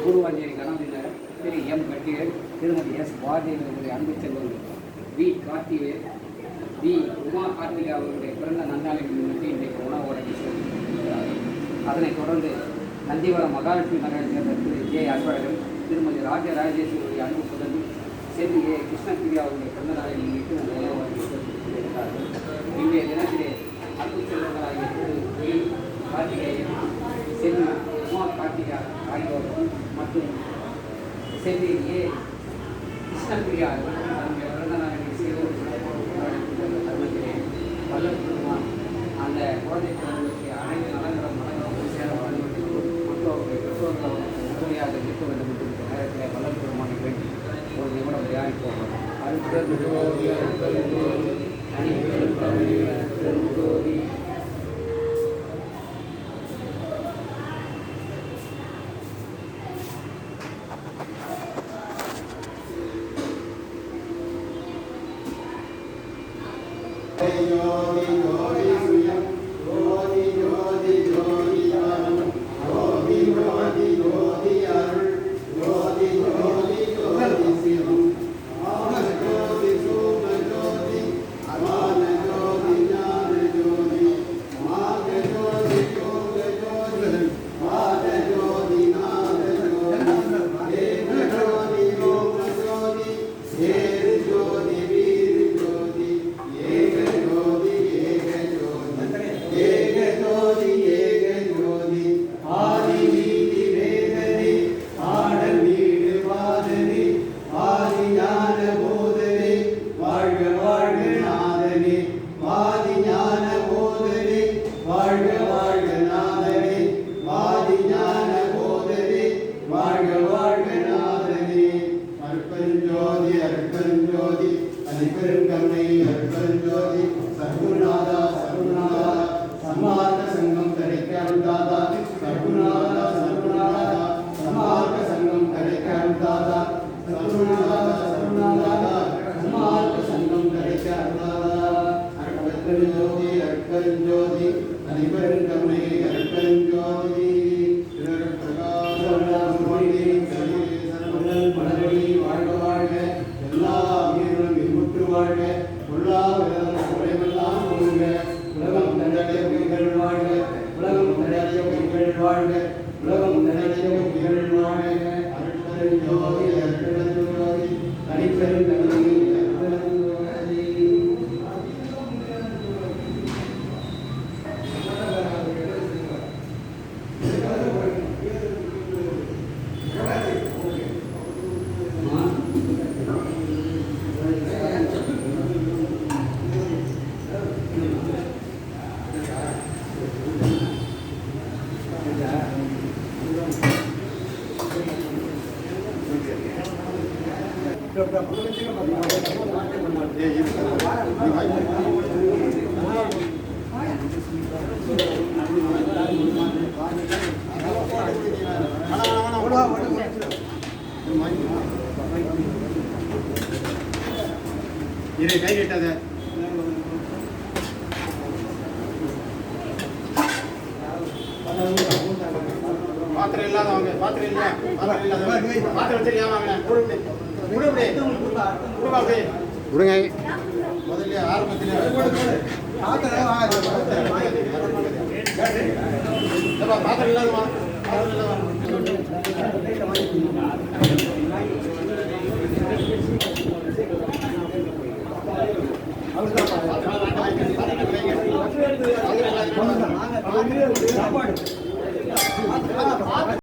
பூர்வாஞ்சேரி கணவனினர் திரு M கட்டிவேல், திருமதி S பாரதியுடைய அன்பு செல்வங்கள் வி கார்த்திவேல், வி உமா கார்த்திகா அவருடைய பிறந்த நன்னாளை முன்னிட்டு இன்றைக்கு உணவு வழங்கியிருக்கிறார்கள். அதனைத் தொடர்ந்து நந்திவரம் மகாலட்சுமி நகரை சேர்ந்த திரு ஜே அன்பழகன், திருமதி ராஜராஜேஸ்வரியுடைய அன்பு புதவி செல்வி ஏ கிருஷ்ணபிரியா அவருடைய பிறந்த நாளை முன்னிட்டு உணவு வழங்கியிருக்கிறார்கள். இன்றைய தினத்திலே அன்பு செல்வங்களாகிய திரு கார்த்திகேயன், செல்வி உமா கார்த்திகா ஆகியோருக்கும் மற்றும் செல்வி ஏ கிருஷ்ணபிரியா அவருடைய பிறந்த நாளை வல்லூர் அந்த குழந்தை பிறந்தவர்களுக்கு அனைத்து நலன்களும் மனங்களும் சேர வாழ்ந்து மற்றவருடைய பெற்றோர்கள் உறுதியாக இருக்க வேண்டும் என்று இந்த நேரத்தில் வல்லல் பெருமானை வேண்டி ஒரு நிமிடம் தியானிப்போம். இதை கைவிட்டது பாத்திரம் இல்லாதவங்க பாத்திரம் இல்லையா பாத்திரம் வச்சிருக்காங்க விடுங்க முதல்ல ஆரம்பத்தில் பாத்திரம் இல்லாதவா சாப்பாடு